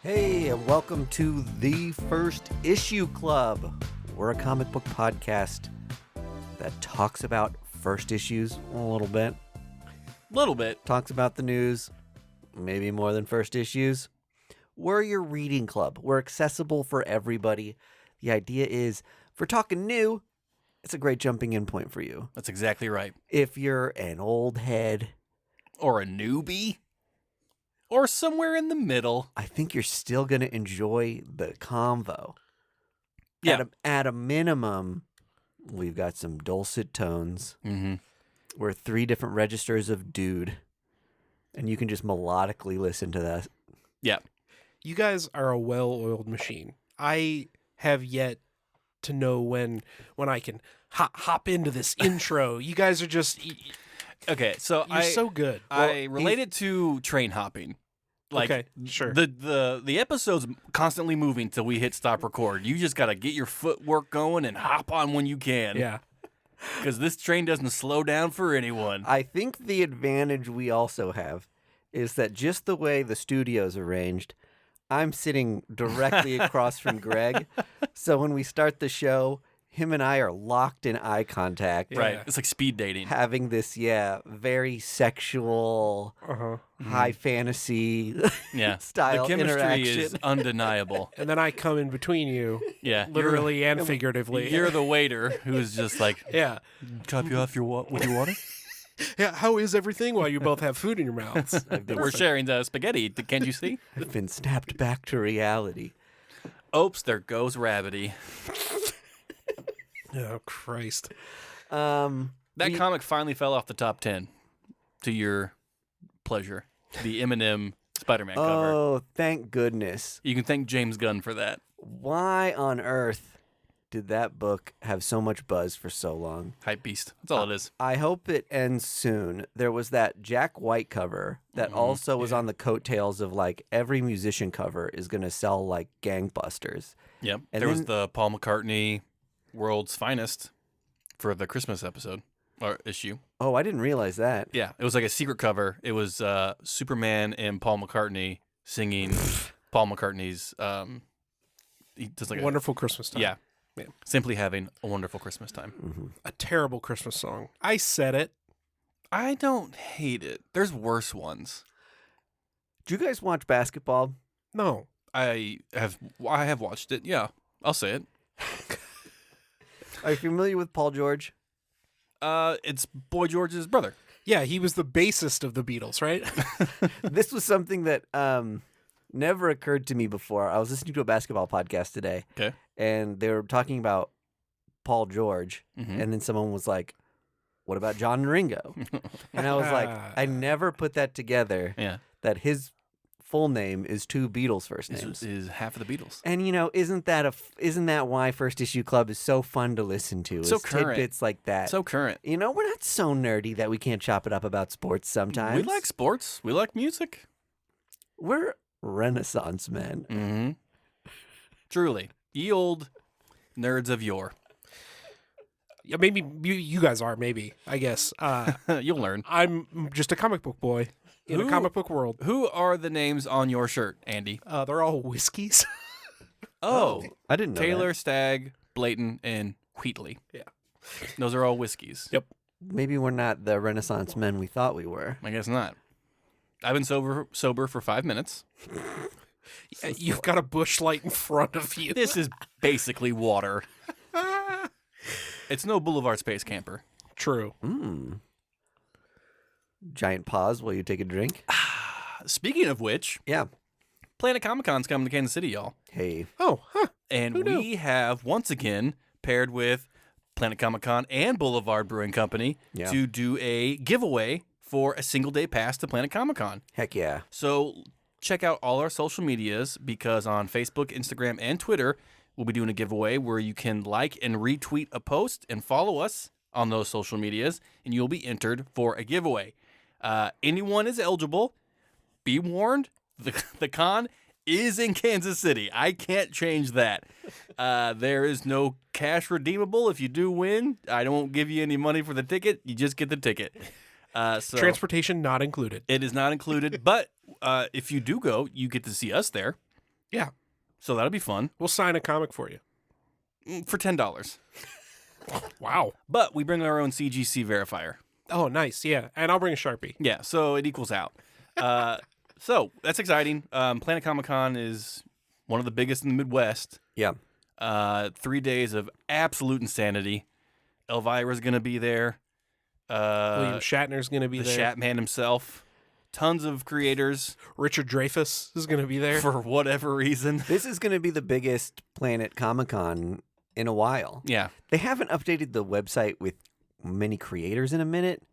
Hey, and welcome to the First Issue Club. We're a comic book podcast that talks about first issues a little bit. Talks about the news, maybe more than first issues. We're your reading club. We're accessible for everybody. The idea is, if we're talking new, it's a great jumping in point for you. That's exactly right. If you're an old head, or a newbie, or somewhere in the middle, I think you're still going to enjoy the convo. Yeah. At a minimum, we've got some dulcet tones. Mm-hmm. We're 3 different registers of dude, and you can just melodically listen to that. Yeah. You guys are a well-oiled machine. I have yet to know when I can hop into this intro. You guys are just... Okay, so You're so good. I relate it to train hopping. Like, okay, sure. The episode's constantly moving till we hit stop record. You just got to get your footwork going and hop on when you can. Yeah. Because this train doesn't slow down for anyone. I think the advantage we also have is that just the way the studio's arranged, I'm sitting directly across from Greg. So when we start the show, him and I are locked in eye contact. Right. Yeah. It's like speed dating. Having this, very sexual, high fantasy style The chemistry interaction. is undeniable. And then I come in between you, Yeah. literally and figuratively. You're the waiter who's just like, yeah. top you off with your water? Yeah, how is everything while you both have food in your mouths? We're sharing the spaghetti. Can't you see? I've been snapped back to reality. Oops, there goes Rabbity. Oh, Christ. That comic finally fell off the top 10 to your pleasure. The Eminem Spider-Man cover. Oh, thank goodness. You can thank James Gunn for that. Why on earth did that book have so much buzz for so long? Hype beast. That's all it is. I hope it ends soon. There was that Jack White cover that also was on the coattails of like every musician cover is going to sell like gangbusters. Yep. And There was then- the Paul McCartney World's Finest for the Christmas episode or issue. Oh, I didn't realize that. Yeah. It was like a secret cover. It was Superman and Paul McCartney singing Paul McCartney's he does like Wonderful Christmas time. Yeah. Yeah. Simply having a wonderful Christmas time. Mm-hmm. A terrible Christmas song. I said it. I don't hate it. There's worse ones. Do you guys watch basketball? No. I have watched it. Yeah, I'll say it. Are you familiar with Paul George? It's Boy George's brother. Yeah, he was the bassist of the Beatles, right? This was something that never occurred to me before. I was listening to a basketball podcast today. Okay. And they were talking about Paul George. Mhm. And then someone was like, what about John and Ringo? And I was like, I never put that together, Yeah, that his full name is 2 Beatles' first this names. is half of the Beatles. And isn't that why First Issue Club is so fun to listen to? So is current. tidbits like that. So current. We're not so nerdy that we can't chop it up about sports sometimes. We like sports. We like music. We're Renaissance men. Mm-hmm. Truly, ye old nerds of yore. Yeah, maybe you guys are, maybe, I guess. You'll learn. I'm just a comic book boy in a comic book world. Who are the names on your shirt, Andy? They're all whiskeys. Oh, I didn't know Taylor, Stagg, Blayton, and Wheatley. Yeah. Those are all whiskeys. Yep. that. Maybe we're not the Renaissance men we thought we were. I guess not. I've been sober for 5 minutes. You've got a bush light in front of you. This is basically water. It's no Boulevard Space Camper. True. Giant pause while you take a drink. Speaking of which, Yeah. Planet Comicon's coming to Kansas City, y'all. Hey. Oh, huh. And Who knew? we have once again paired with Planet Comicon and Boulevard Brewing Company Yeah. to do a giveaway for a single day pass to Planet Comicon. Heck yeah. So check out all our social medias because on Facebook, Instagram, and Twitter, we'll be doing a giveaway where you can like and retweet a post and follow us on those social medias, and you'll be entered for a giveaway. Anyone is eligible. Be warned, the con is in Kansas City. I can't change that. There is no cash redeemable. If you do win, I won't give you any money for the ticket. You just get the ticket. So Transportation not included. it is not included, but if you do go, you get to see us there. Yeah. So that'll be fun We'll sign a comic for you. for $10. Wow. But we bring our own CGC verifier. Oh, nice. Yeah. And I'll bring a Sharpie. Yeah, so it equals out. So that's exciting. Planet Comicon is one of the biggest in the Midwest. Yeah. 3 days of absolute insanity. Elvira's going to be there. William Shatner's going to be The there. Shatman himself. Tons of creators Richard Dreyfuss is going to be there. for whatever reason. This is going to be the biggest Planet Comicon in a while. Yeah. They haven't updated the website with many creators in a minute.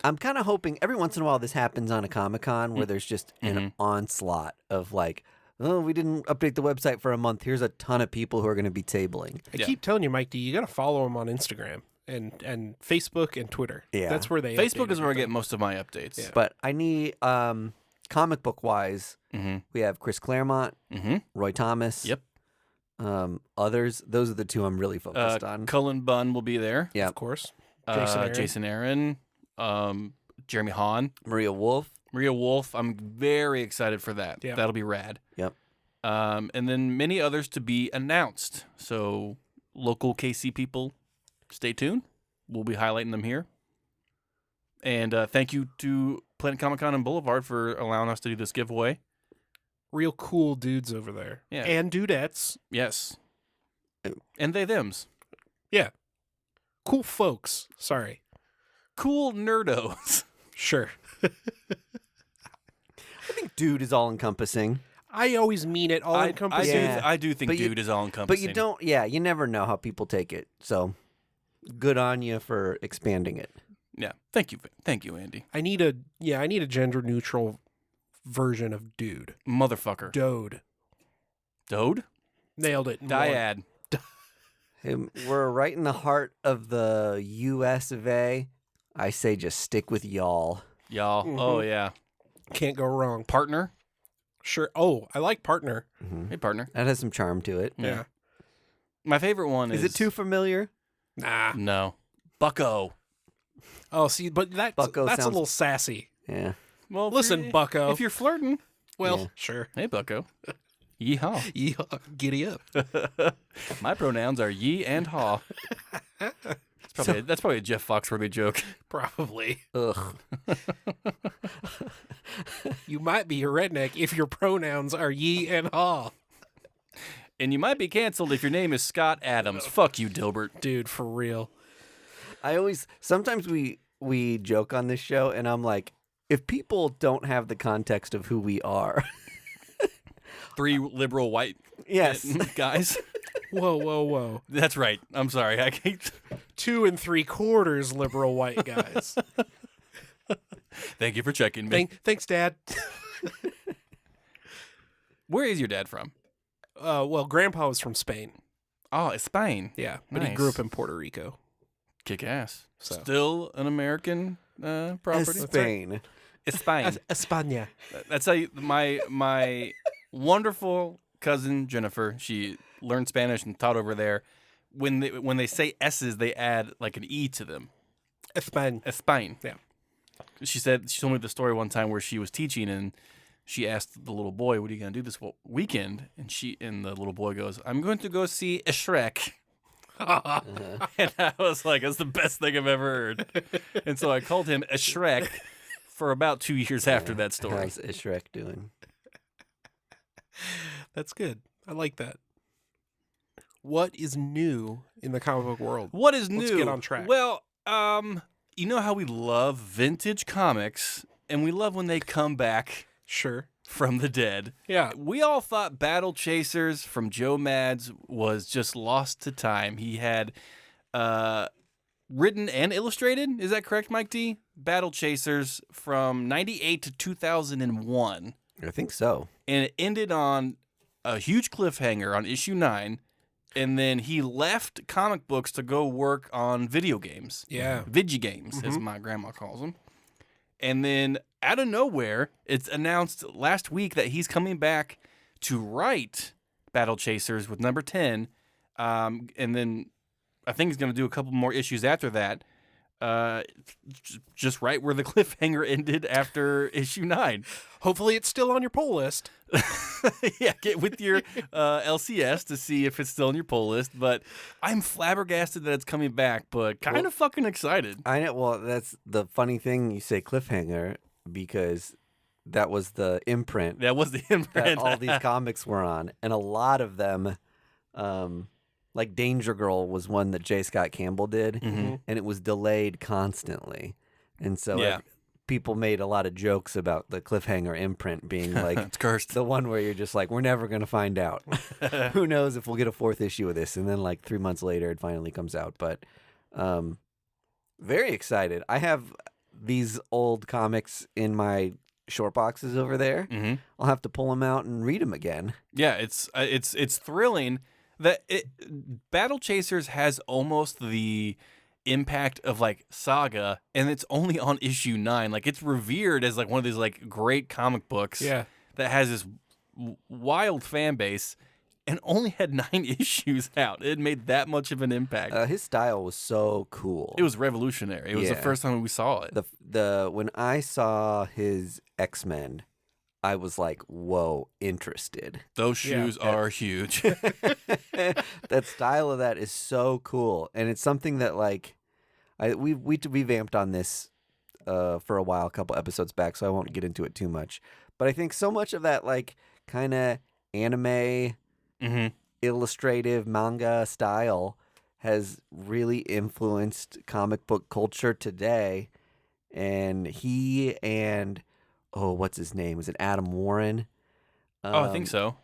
I'm kind of hoping every once in a while this happens on a Comic-Con where there's just an onslaught of like, oh, we didn't update the website for a month. Here's a ton of people who are going to be tabling. I keep telling you, Mike D, you got to follow him on Instagram and Facebook and Twitter. Yeah. That's where they Facebook update is where I get everything. most of my updates. Yeah. But I need, comic book wise, we have Chris Claremont, Roy Thomas. Yep. Others, those are the two I'm really focused on. Cullen Bunn will be there. Yeah. Of course. Jason Aaron. Jeremy Hahn. Maria Wolf. Maria Wolf. I'm very excited for that. Yeah. That'll be rad. Yep. And then many others to be announced. So local KC people, stay tuned. We'll be highlighting them here. And thank you to Planet Comicon and Boulevard for allowing us to do this giveaway. Real cool dudes over there. Yeah. And dudettes. Yes. And they thems. Yeah. Cool folks. Sorry. Cool nerdos. Sure. I think dude is all encompassing. I always mean it all encompassing. Yeah. I do think But you- dude is all encompassing. But you don't, you never know how people take it. So good on you for expanding it. Yeah. Thank you, Andy. I need a gender neutral version of dude. Motherfucker. Dode. Dode? Nailed it. in one. Dyad. Hey, we're right in the heart of the U.S. of A. I say just stick with y'all. Y'all. Oh, yeah. Can't go wrong. Partner? Sure. Oh, I like partner. Hey, partner. That has some charm to it. Yeah. My favorite one is... Is it too familiar? Nah. No. Bucko. Oh, see, but that's Bucko a sounds- little sassy. Yeah. Well, Listen, Bucko. If you're flirting, Well, Yeah. sure. hey, Bucko. Yeehaw. Yeah, giddy up. My pronouns are ye and haw. That's probably a Jeff Foxworthy joke. Probably. Ugh. You might be a redneck if your pronouns are ye and haw. And you might be canceled if your name is Scott Adams. Fuck you, Dilbert. Dude, for real. Sometimes we joke on this show, and I'm like, if people don't have the context of who we are, 3 liberal white yes, guys. Whoa, whoa, whoa. That's right. I'm sorry. I can't. 2 3/4 liberal white guys. Thank you for checking me. Thanks, Dad. Where is your dad from? Well, Grandpa was from Spain. Oh, it's Spain. Yeah, but he Nice. grew up in Puerto Rico. Kick ass. So. Still an American property. Spain. It's Spain. España. That's how my wonderful cousin Jennifer. She learned Spanish and taught over there. When they say S's, they add like an E to them. España. Espain. Yeah. She told me the story one time where she was teaching and she asked the little boy, "What are you going to do this weekend?" And the little boy goes, "I'm going to go see a Shrek." And I was like, "That's the best thing I've ever heard." And so I called him a Shrek for about 2 years after that story. How's Shrek doing? That's good. I like that. What is new in the comic book world? What is new? Let's get on track. Well, you know how we love vintage comics, and we love when they come back Sure. from the dead. Yeah. We all thought Battle Chasers from Joe Mads was just lost to time. He had written and illustrated. Is that correct, Mike D? Battle Chasers from 98 to 2001. I think so. And it ended on a huge cliffhanger on issue 9. And then he left comic books to go work on video games. Yeah. Vigi games, as my grandma calls them. And then out of nowhere, it's announced last week that he's coming back to write Battle Chasers with number 10. And then I think he's going to do a couple more issues after that. just right where the cliffhanger ended after issue 9. Hopefully it's still on your poll list. Yeah, get with your LCS to see if it's still on your poll list. But I'm flabbergasted that it's coming back, but kind of fucking excited. I know. Well, that's the funny thing. You say cliffhanger because that was the imprint That was the that imprint. all these comics were on, and a lot of them, like Danger Girl was one that J. Scott Campbell did, Mhm. and it was delayed constantly, and so Yeah. people made a lot of jokes about the cliffhanger imprint being like It's cursed. the one where you're just like, we're never gonna find out. Who knows if we'll get a 4th issue of this? And then like 3 months later, it finally comes out. But very excited. I have these old comics in my short boxes over there. Mhm. I'll have to pull them out and read them again. Yeah, it's thrilling that Battle Chasers has almost the impact of like Saga, and it's only on issue 9. Like it's revered as like one of these like great comic books Yeah. that has this wild fan base, and only had 9 issues out. It made that much of an impact. His style was so cool. It was revolutionary. It was the Yeah. first time we saw it. the when I saw his X-Men, I was like, whoa, interested. Those Yeah. shoes are huge. That style of that is so cool, and it's something that like we revamped on this for a while, a couple episodes back, so I won't get into it too much. But I think so much of that like kind of anime, hmm illustrative manga style has really influenced comic book culture today. And he and what's his name? Was it Adam Warren? I think so.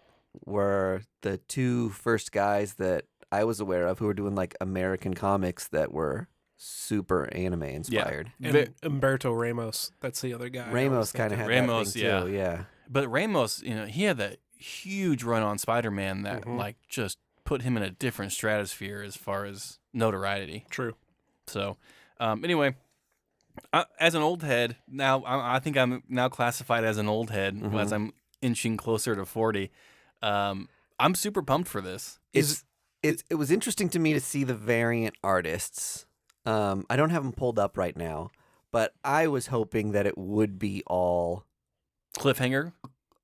Were the 2 first guys that I was aware of who were doing like American comics that were super anime inspired. And Umberto Ramos. That's the other guy. Ramos kind of had Ramos, that thing too. Yeah. But Ramos, he had that huge run on Spider-Man that like just put him in a different stratosphere as far as notoriety. True. So, anyway, as an old head, now I think I'm now classified as an old head as I'm inching closer to 40. I'm super pumped for this. It was interesting to me to see the variant artists. I don't have them pulled up right now, but I was hoping that it would be all Cliffhanger.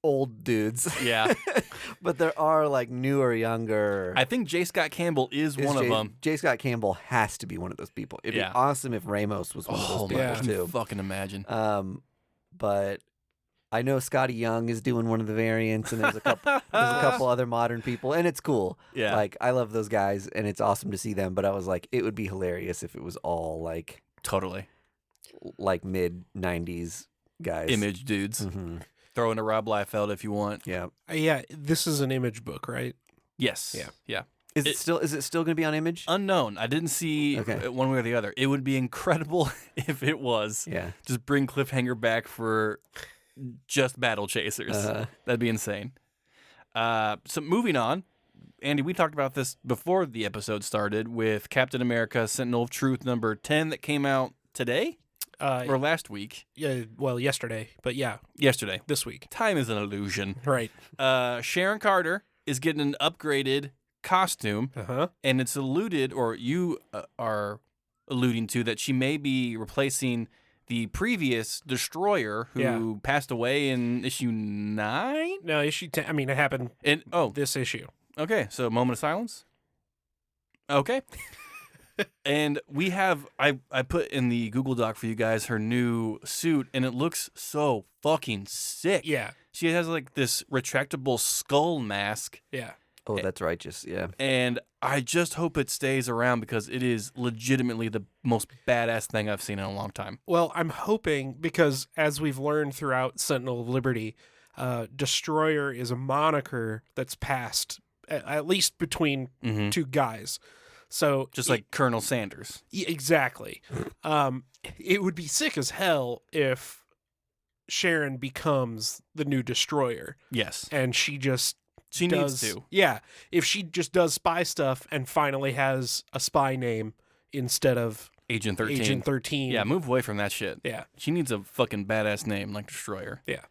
old dudes. Yeah. But there are like newer, younger. I think J. Scott Campbell is one of them. J. Scott Campbell has to be one of those people. It'd Yeah. be awesome if Ramos was one of those Oh people my Yeah. God, too. fucking imagine. But I know Scotty Young is doing one of the variants, and there's a couple other modern people, and it's cool. Yeah. Like I love those guys, and it's awesome to see them. But I was like, it would be hilarious if it was all like Totally. mid '90s guys. Image dudes. hmm Throw in a Rob Liefeld if you want. Yeah. Yeah, this is an Image book, right? Yes. Yeah. Yeah. Is it still going to be on Image? Unknown. I didn't see Okay. one way or the other. It would be incredible if it was. Yeah. Just bring Cliffhanger back for just Battle Chasers. That'd be insane. So moving on, Andy, we talked about this before the episode started with Captain America: Sentinel of Truth number 10 that came out today or last week. Yeah, well, yesterday, but yeah, Yesterday. this week. Time is an illusion. Right. Sharon Carter is getting an upgraded costume, and it's alluded, or you are alluding to, that she may be replacing the previous Destroyer who passed away in issue 9? No, issue 10. I mean, it happened And this issue. okay, so moment of silence. Okay. And we have, I put in the Google Doc for you guys her new suit, and it looks so fucking sick. Yeah. She has like this retractable skull mask, Yeah. Oh, that's righteous. Yeah. and I just hope it stays around because it is legitimately the most badass thing I've seen in a long time. Well, I'm hoping, because as we've learned throughout Sentinel of Liberty, Destroyer is a moniker that's passed at least between two guys. So Just like Colonel Sanders. exactly. It would be sick as hell if Sharon becomes the new Destroyer Yes. and she just She does, needs to. Yeah, if she just does spy stuff and finally has a spy name instead of Agent 13. Agent 13. Yeah, move away from that shit. Yeah. She needs a fucking badass name like Destroyer. Yeah.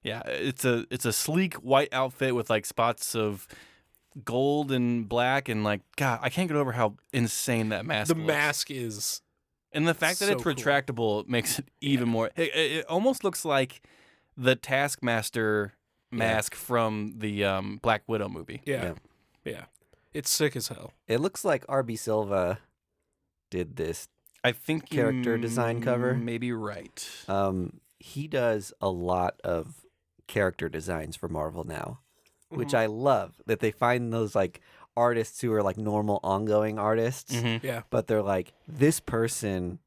Yeah, it's a sleek white outfit with like spots of gold and black, and like, God, I can't get over how insane that mask The looks. mask is And the fact that So it's cool. retractable makes it even more. It almost looks like the Taskmaster mask from the Black Widow movie. Yeah. It's sick as hell. It looks like R.B. Silva did this. I think Character design cover? may be right. He does a lot of character designs for Marvel now, which Mhm. I love. That they find those like artists who are like normal ongoing artists, Yeah. but they're like, this person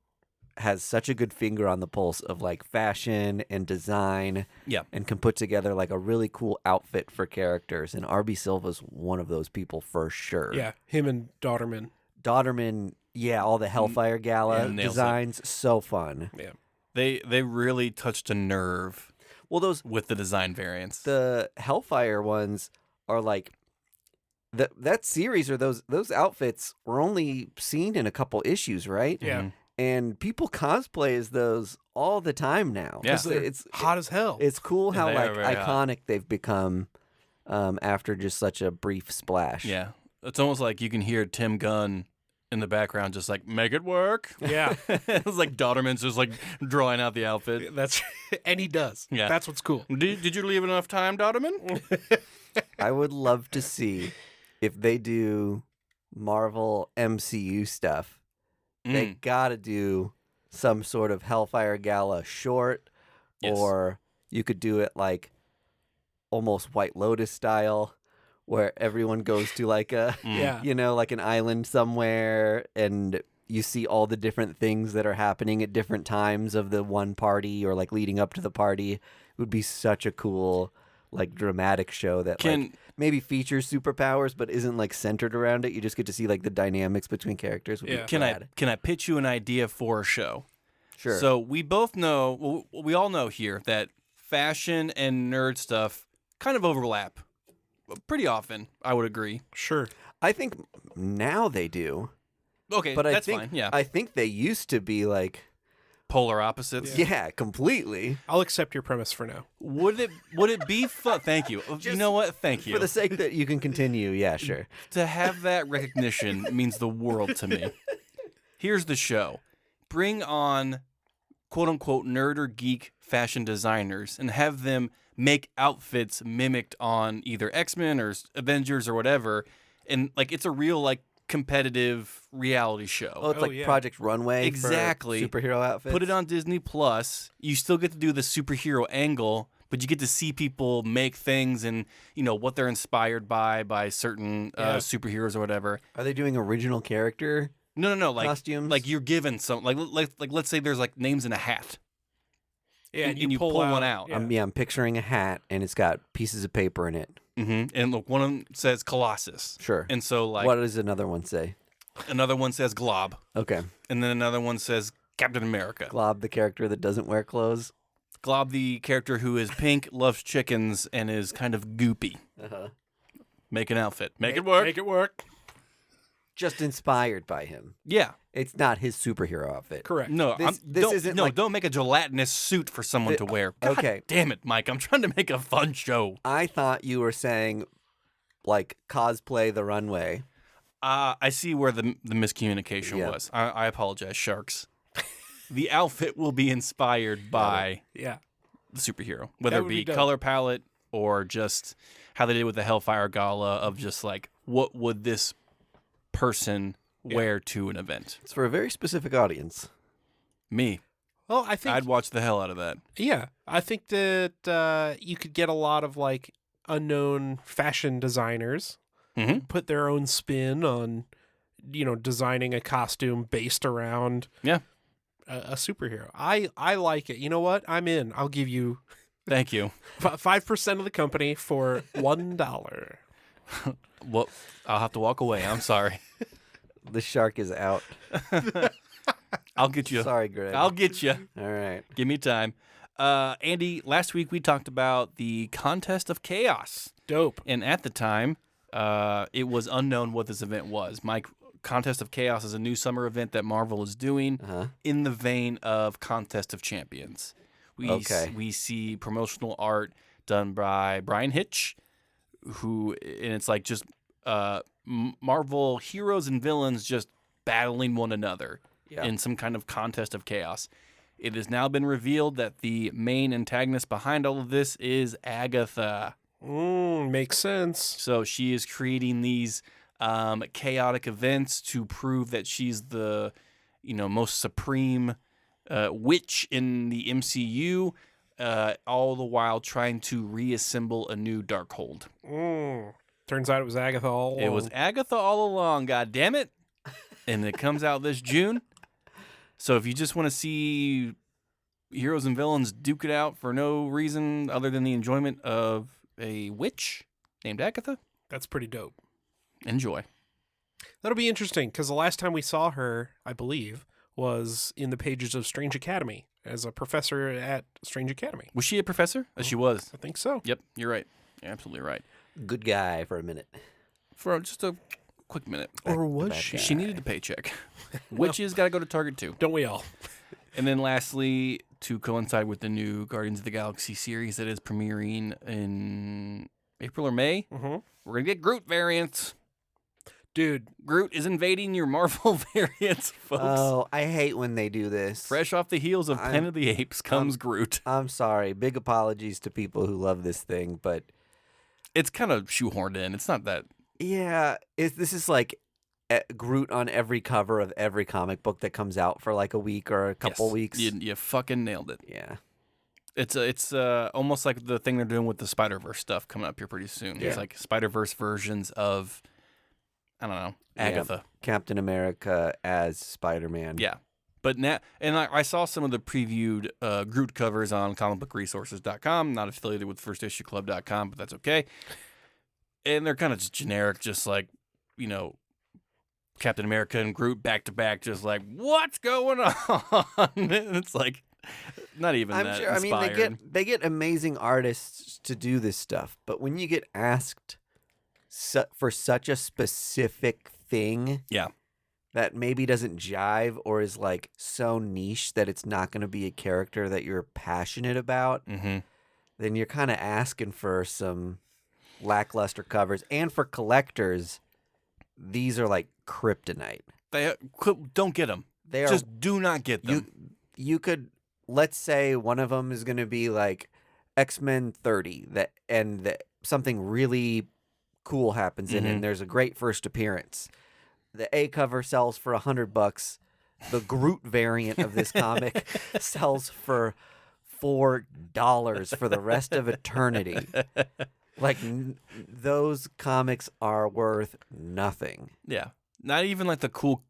has such a good finger on the pulse of like fashion and design, Yeah. and can put together like a really cool outfit for characters. And R.B. Silva's one of those people for sure. Yeah. Him and Daughterman. Daughterman, yeah, all the Hellfire Gala nails it. designs, so fun. Yeah. They really touched a nerve Well, with the design variants. the Hellfire ones are like that series, or those outfits were only seen in a couple issues, right? Yeah. Mhm. And people cosplay as those all the time now. Yeah. It's Hot as hell. it's cool how They like are very hot. iconic they've become after just such a brief splash. Yeah. It's almost like you can hear Tim Gunn in the background just like, make it work. Yeah. It's like Daughterman's just like drawing out the outfit. That's and he does. Yeah. That's what's cool. Did you leave enough time, Daughterman? I would love to see if they do Marvel MCU stuff. They Mm. gotta do some sort of Hellfire Gala short, Yes. or you could do it like almost White Lotus style, where everyone goes to like a Yeah. like an island somewhere, and you see all the different things that are happening at different times of the one party, or like leading up to the party. It would be such a cool like dramatic show that like maybe features superpowers but isn't like centered around it. You just get to see like the dynamics between characters. Would be Yeah. Can I pitch you an idea for a show? Sure. So we both know, well, we all know here that fashion and nerd stuff kind of overlap pretty often. I would agree. Sure. I think now they do, Okay, but that's I think fine. Yeah, I think they used to be like polar opposites. completely. I'll accept your premise for now. Would it be fun? Thank you. You know what? Thank you. For the sake that you can continue, yeah, sure. To have that recognition means the world to me. Here's the show. Bring on quote unquote nerd or geek fashion designers and have them make outfits mimicked on either X-Men or Avengers or whatever. And like it's a real like competitive reality show. Oh, it's like yeah. Project Runway. Exactly. For superhero outfits. Put it on Disney Plus. You still get to do the superhero angle, but you get to see people make things and what they're inspired by certain superheroes or whatever. Are they doing original character? No. Like Costumes? Like you're given some. Like let's say there's like names in a hat. Yeah, And you pull one out. Yeah. I'm picturing a hat and it's got pieces of paper in it. Mm-hmm. And look, one of them says Colossus. Sure. And so like What does another one say? another one says Glob, Okay. and then another one says Captain America. Glob, the character that doesn't wear clothes. Glob, the character who is pink, loves chickens, and is kind of goopy. Uh-huh. Make an outfit. Make it work. Make it work. Just inspired by him. Yeah. It's not his superhero outfit. Correct. No, This isn't like- don't make a gelatinous suit for someone to wear. God okay. damn it, Mike. I'm trying to make a fun show. I thought you were saying like cosplay the runway. I see where the miscommunication Yeah. was. I apologize, sharks. The outfit will be inspired by Yeah. the superhero, whether it would be be dope. color palette or just how they did with the Hellfire Gala of just like, what would this person wear to an event? It's for a very specific audience. Me. Well, I think I'd watch the hell out of that. yeah, I think that you could get a lot of like unknown fashion designers Mm-hmm. put their own spin on designing a costume based around Yeah. a superhero. I like it. You know what? I'm in. I'll give you Thank you. 5% of the company for $1. Well, I'll have to walk away. I'm sorry. The shark is out. I'll get you. Sorry, Greg. I'll get you. All right. Give me time. Andy, last week we talked about the Contest of Chaos. Dope. And at the time, it was unknown what this event was. Mike, Contest of Chaos is a new summer event that Marvel is doing Uh-huh. in the vein of Contest of Champions. Okay. We see promotional art done by Brian Hitch, and it's like just Marvel heroes and villains just battling one another in some kind of contest of chaos. It has now been revealed that the main antagonist behind all of this is Agatha. Makes sense. So she is creating these chaotic events to prove that she's the, most supreme witch in the MCU, all the while trying to reassemble a new Darkhold. Turns out it was Agatha all along. It was Agatha all along, god damn it. And it comes out this June. So if you just want to see heroes and villains duke it out for no reason other than the enjoyment of a witch named Agatha, That's pretty dope. enjoy. That'll be interesting, because the last time we saw her, I believe, was in the pages of Strange Academy as a professor at Strange Academy. Was she a professor? She was. I think so. Yep, you're right. You're absolutely right. Good guy for a minute. For just a quick minute. Or was bad she? guy. She needed a paycheck. Witches got to go to Target too. Don't we all? And then lastly, to coincide with the new Guardians of the Galaxy series that is premiering in April or May, Mm-hmm. we're going to get Groot variants. Dude, Groot is invading your Marvel variants, folks. Oh, I hate when they do this. Fresh off the heels of Planet of the Apes comes Groot. I'm sorry. Big apologies to people who love this thing, but It's kind of shoehorned in. It's not that. yeah, this is like Groot on every cover of every comic book that comes out for like a week or a couple Yes, weeks. You fucking nailed it. Yeah. It's almost like the thing they're doing with the Spider-Verse stuff coming up here pretty soon. Yeah. It's like Spider-Verse versions of, I don't know, Agatha. Captain America as Spider-Man. Yeah. But now, and I saw some of the previewed Groot covers on comicbookresources.com, not affiliated with firstissueclub.com, but that's okay. And they're kind of just generic, just like, Captain America and Groot back to back, just like, what's going on? And it's like, not even I'm that sure. inspired. I mean, they get amazing artists to do this stuff, but when you get asked for such a specific thing, Yeah. that maybe doesn't jive or is like so niche that it's not going to be a character that you're passionate about, Mm-hmm. then you're kind of asking for some lackluster covers. And for collectors, these are like kryptonite. They don't get them. They are Just do not get them. you could, let's say one of them is going to be like X-Men 30 something really cool happens in it, and there's a great first appearance. The A cover sells for $100. The Groot variant of this comic sells for $4 for the rest of eternity. Like those comics are worth nothing. Yeah. Not even like the cool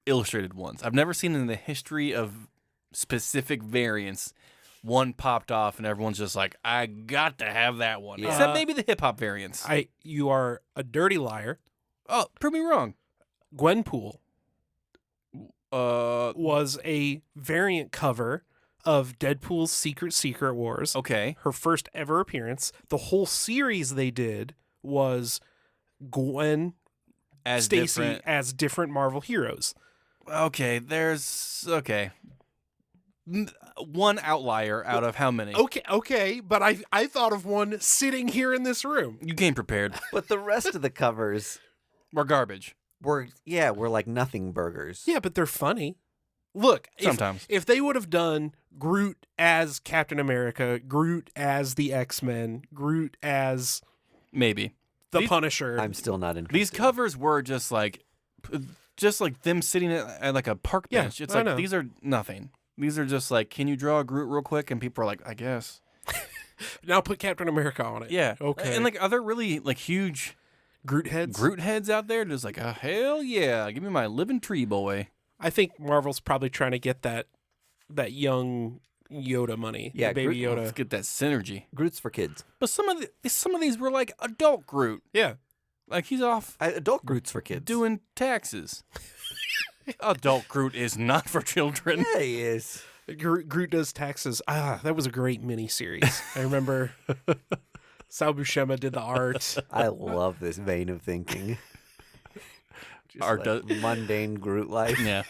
illustrated ones. I've never seen in the history of specific variants one popped off and everyone's just like, I got to have that one. Yeah. Except maybe the hip hop variants. You are a dirty liar. Oh, prove me wrong. Gwenpool was a variant cover of Deadpool's Secret Wars. Okay. Her first ever appearance. The whole series they did was Gwen, As Stacy different. as different Marvel heroes. Okay, okay. One outlier out of how many? Okay, but I thought of one sitting here in this room. You came prepared. But the rest of the covers We're garbage. were like nothing burgers. Yeah, but they're funny. Look, Sometimes. if they would have done Groot as Captain America, Groot as the X-Men, Groot as Maybe. the Punisher. I'm still not interested. These covers were just like them sitting at like a park Yeah, bench. It's I like, know. these are nothing. These are just like, can you draw a Groot real quick? And people are like, I guess. Now put Captain America on it. Yeah. Okay. And like, are there really like huge Groot heads. Groot heads out there? Just like, hell yeah. Give me my living tree boy. I think Marvel's probably trying to get that young Yoda money. Yeah, the baby Groot- Let's Yoda. get that synergy. Groot's for kids. But some of these were like adult Groot. Yeah. Like he's off Adult Groot's for kids. doing taxes. Adult Groot is not for children. Yeah, he is. Groot does taxes. That was a great mini-series. I remember Sal Buscema did the art. I love this vein of thinking. Just Art like mundane Groot life. Yeah.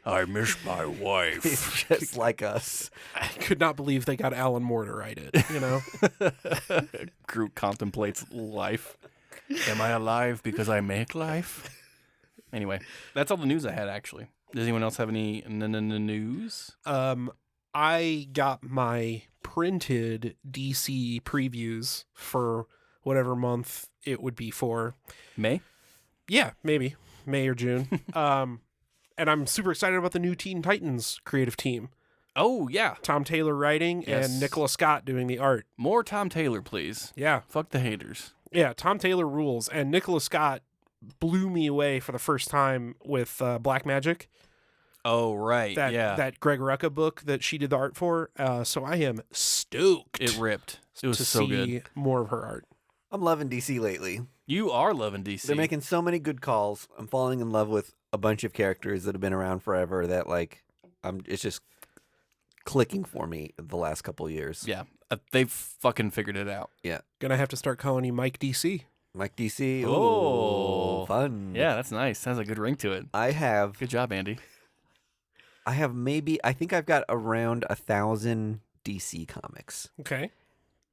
I miss my wife. He's just like us. I could not believe they got Alan Moore to write it, you know? Groot contemplates life. Am I alive because I make life? Anyway, that's all the news I had, actually. Does anyone else have any news? I got my printed DC previews for whatever month it would be for. May? Yeah, maybe May or June. And I'm super excited about the new Teen Titans creative team. Oh, yeah. Tom Taylor writing and Nicola Scott doing the art. More Tom Taylor, please. Yeah. Fuck the haters. Yeah, Tom Taylor rules. And Nicola Scott blew me away for the first time with Black Magic. Oh, right. That Greg Rucka book that she did the art for. So I am stoked. It ripped. It was to so see good. more of her art. I'm loving DC lately. You are loving DC. They're making so many good calls. I'm falling in love with a bunch of characters that have been around forever that, like, it's just clicking for me the last couple of years. Yeah. They've fucking figured it out. Yeah. Gonna have to start calling you Mike DC. Mike DC. Oh. Ooh, fun. Yeah, that's nice. Has a good ring to it. Good job, Andy. I think I've got around 1,000 DC comics. Okay.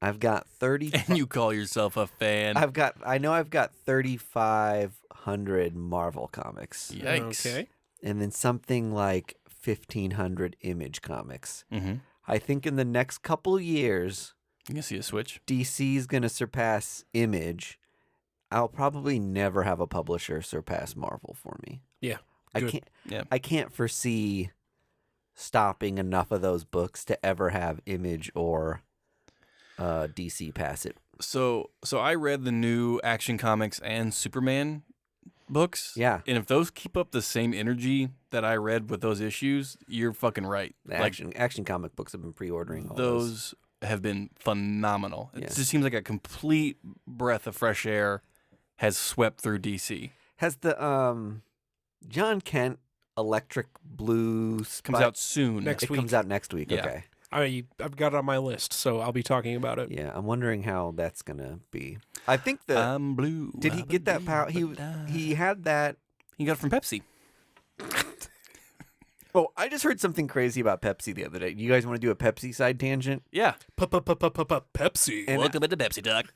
I've got 30. And you call yourself a fan. I know I've got 3,500 Marvel comics. Yikes. Okay. And then something like 1,500 Image comics. Mm-hmm. I think in the next couple years, You can see a switch. DC's going to surpass Image. I'll probably never have a publisher surpass Marvel for me. Yeah. I Good. can't foresee stopping enough of those books to ever have Image or DC pass it. So I read the new Action Comics and Superman books. Yeah. And if those keep up the same energy that I read with those issues, you're fucking right. The action comic books have been pre-ordering all Those have been phenomenal. It Yeah. just seems like a complete breath of fresh air has swept through DC. Has the John Kent Electric Blue Comes out soon. Next week. comes out next week. Yeah. Okay. I've got it on my list, so I'll be talking about it. Yeah, I'm wondering how that's gonna be. I think I'm blue. did he get that power? He had that. He got it from Pepsi. Oh, I just heard something crazy about Pepsi the other day. You guys want to do a Pepsi side tangent? Yeah. Pepsi. And Welcome to Pepsi Talk.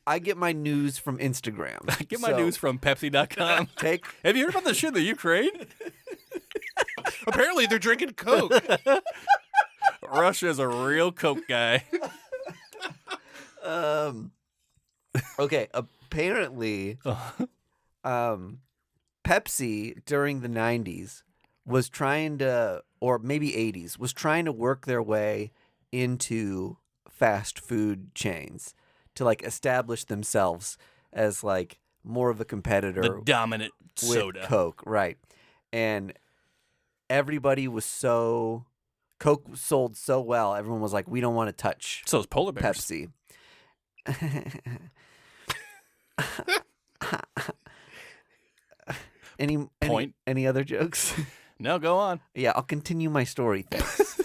I get my news from Instagram. I get my news from Pepsi.com. Have you heard about the shit in the Ukraine? Apparently they're drinking Coke. Russia's a real Coke guy. Okay, apparently, Pepsi during the 90s was trying to, or maybe 80s, was trying to work their way into fast food chains to like establish themselves as like more of a competitor. The dominant with soda. Coke, right? And everybody was Coke sold so well. Everyone was like, we don't want to touch So is polar bears. Pepsi. Any other jokes? No, go on. Yeah, I'll continue my story. Thanks.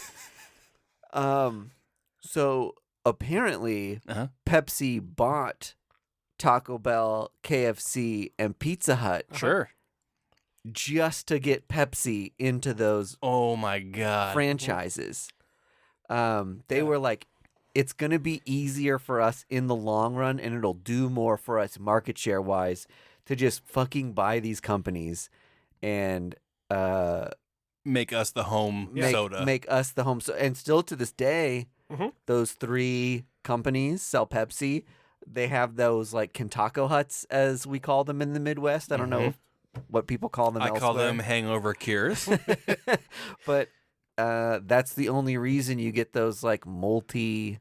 So apparently Pepsi bought Taco Bell, KFC, and Pizza Hut Sure. just to get Pepsi into those Oh my God. franchises. They were like, it's going to be easier for us in the long run, and it'll do more for us market share wise to just fucking buy these companies and Make us the home soda. make us the home. And still to this day, those three companies sell Pepsi. They have those like Kentaco huts, as we call them in the Midwest. I don't know what people call them. I elsewhere. call them hangover cures. But that's the only reason you get those like multi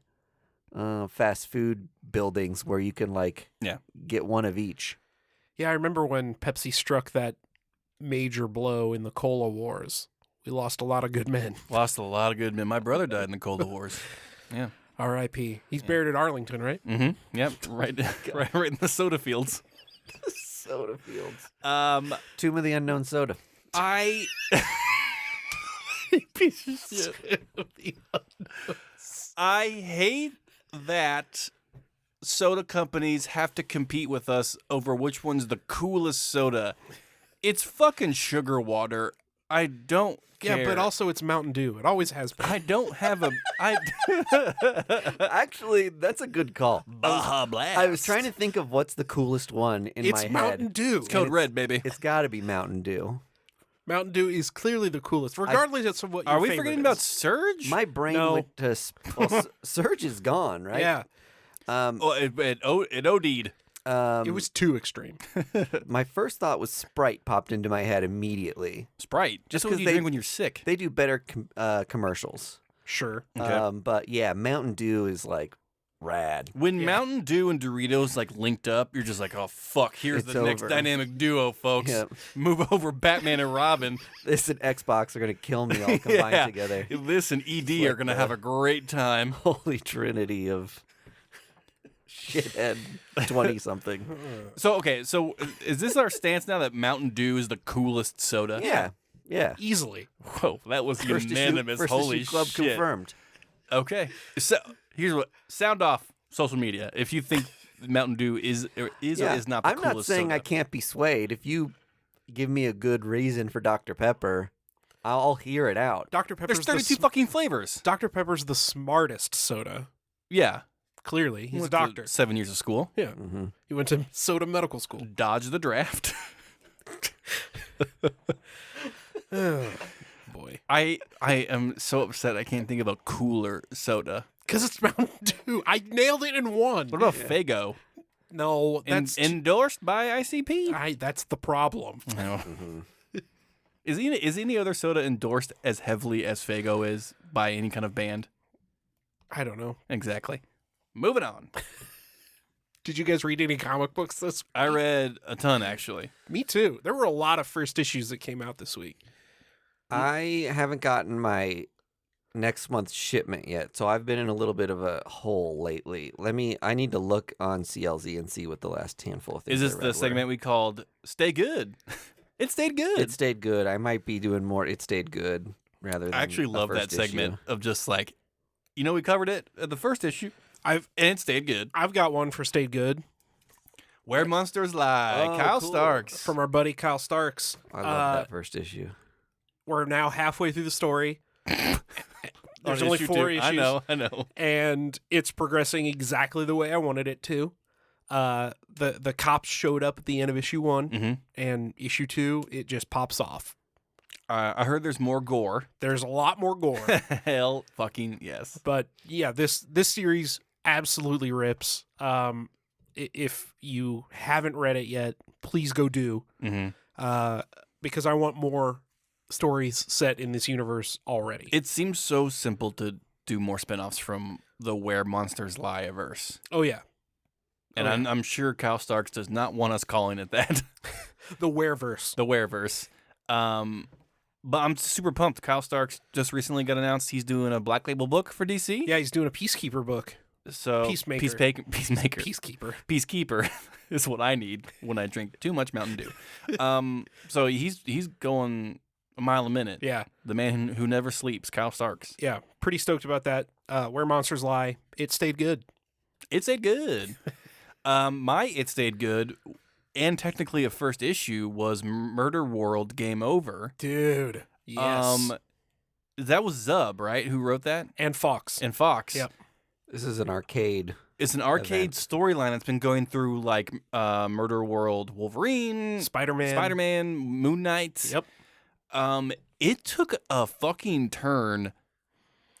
fast food buildings where you can like get one of each. Yeah, I remember when Pepsi struck that major blow in the Cola Wars. We lost a lot of good men. Lost a lot of good men. My brother died in the Cola Wars. Yeah. R.I.P. He's buried at Arlington, right? Mm-hmm. Yep. Right in the soda fields. Soda fields. Tomb of the Unknown Soda. Piece of shit. I hate that soda companies have to compete with us over which one's the coolest soda. It's fucking sugar water. I don't care. Yeah, but also it's Mountain Dew. It always has been. I don't have a... Actually, that's a good call. Baja Blast. I was trying to think of what's the coolest one in my head. It's Mountain Dew. It's Code Red, baby. It's got to be Mountain Dew. Mountain Dew is clearly the coolest, regardless of what your Are we favorite forgetting is. about Surge? My brain No. went to Surge is gone, right? Yeah, Oh, it OD'd. it was too extreme. My first thought was Sprite popped into my head immediately. Sprite. Just what 'cause you they- drink when you're sick. They do better commercials. Sure. Okay. But yeah, Mountain Dew is like rad. When Mountain Dew and Doritos like linked up, you're just like, oh fuck, here's It's the next over. dynamic duo, folks. Yep. Move over Batman and Robin. This and Xbox are gonna kill me all combined Yeah. together. This and ED like are gonna the- have a great time. Holy trinity of shithead 20-something. So is this our stance now that Mountain Dew is the coolest soda? Yeah. Easily. Whoa, that was First unanimous. Issue, Holy Club shit. confirmed. Okay. So here's what sound off social media if you think Mountain Dew is or is not the I'm coolest not saying soda. I can't be swayed. If you give me a good reason for Dr. Pepper, I'll hear it out. Dr. Pepper's There's 32 fucking flavors. Dr. Pepper's the smartest soda. Yeah. Clearly, he's a Went to doctor. 7 years of school. Yeah, he went to soda medical school. Dodge the draft. Oh, boy, I am so upset I can't think of a cooler soda. because it's Mountain Dew. I nailed it in one. What about Faygo? No, that's Endorsed by ICP? that's the problem. No. Is any other soda endorsed as heavily as Faygo is by any kind of band? I don't know. Exactly. Moving on. Did you guys read any comic books this? I read a ton, actually. Me too. There were a lot of first issues that came out this week. I haven't gotten my next month's shipment yet, so I've been in a little bit of a hole lately. I need to look on CLZ and see what the last handful of things Is this I read the were. segment we called Stay Good? It stayed good. It stayed good. I might be doing more It Stayed Good rather than I actually a love that first segment issue. of just like, we covered it at the first issue, I've and it stayed good. got one for Stayed Good Where Monsters Lie, Oh, Kyle cool. Starks. from our buddy Kyle Starks. I love that first issue. We're now halfway through the story. There's On only issue 4 two. issues. I know. And it's progressing exactly the way I wanted it to. The cops showed up at the end of issue 1, Mm-hmm. and issue 2, it just pops off. I heard there's more gore. There's a lot more gore. Hell fucking yes. But yeah, this series absolutely rips. If you haven't read it yet, please go do. Mm-hmm. Because I want more stories set in this universe already. It seems so simple to do more spinoffs from the Where Monsters Lie verse. Oh yeah, And Oh, yeah. I'm sure Kyle Starks does not want us calling it that. the Wereverse. The Wereverse. But I'm super pumped. Kyle Starks just recently got announced he's doing a Black Label book for DC. Yeah, he's doing a Peacekeeper book. So Peacemaker. Peacemaker. Peacekeeper. Peacekeeper is what I need when I drink too much Mountain Dew. So he's going a mile a minute. Yeah, The man who never sleeps, Kyle Starks. yeah. Pretty stoked about that. Where Monsters Lie. It stayed good. It stayed good. My It Stayed Good, and technically a first issue, was Murderworld Game Over. Dude. Yes. That was Zub, right? Who wrote that? and Fox. And Fox. Yep. This is an arcade. It's an arcade storyline that's been going through like Murderworld, Wolverine, Spider-Man. Moon Knight. Yep. It took a fucking turn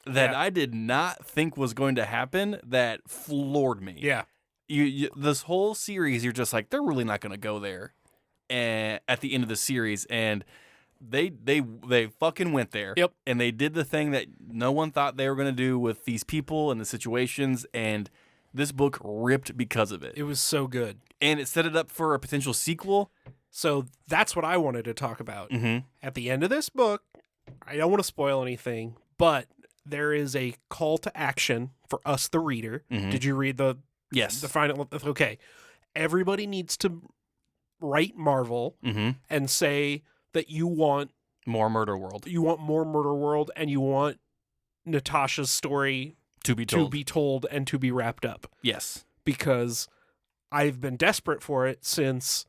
that Yeah. I did not think was going to happen that floored me. Yeah. You this whole series, you're just like, they're really not going to go there. And at the end of the series, and they fucking went there. Yep. And they did the thing that no one thought they were going to do with these people and the situations, and this book ripped because of it. It was so good. And it set it up for a potential sequel. So that's what I wanted to talk about. Mm-hmm. At the end of this book, I don't want to spoil anything, but there is a call to action for us, the reader. Mhm. Did you read the Yes. final? Okay. Everybody needs to write Marvel Mm-hmm. and say that you want More Murderworld more Murderworld and you want Natasha's story to be told. to be told and to be wrapped up. Yes. Because I've been desperate for it since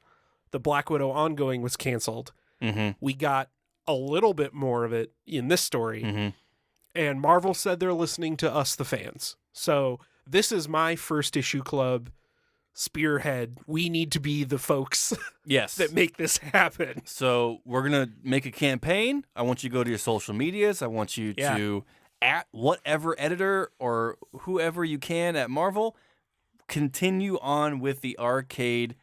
the Black Widow ongoing was canceled. Mm-hmm. We got a little bit more of it in this story. Mm-hmm. And Marvel said they're listening to us, the fans. So this is my first issue club spearhead. We need to be the folks Yes. that make this happen. So we're going to make a campaign. I want you to go to your social medias. I want you Yeah. to, at whatever editor or whoever you can at Marvel, continue on with the Arcade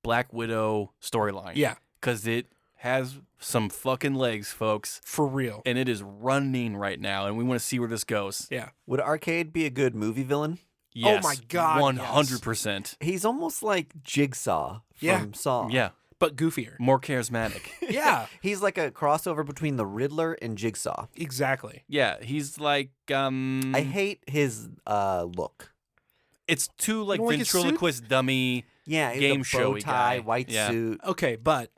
Black Widow storyline. Yeah, Because it has some fucking legs, folks. for real. And it is running right now. And we want to see where this goes. Yeah. Would Arcade be a good movie villain? Yes, my God, 100%. He's almost like Jigsaw from Yeah. Saw. Yeah. But goofier. More charismatic. Yeah, He's like a crossover between the Riddler and Jigsaw. exactly. Yeah. He's like, I hate his look. it's too like You don't like his suit? ventriloquist dummy. Yeah, he's Game a bow showy tie, guy. white Yeah. suit. Okay, but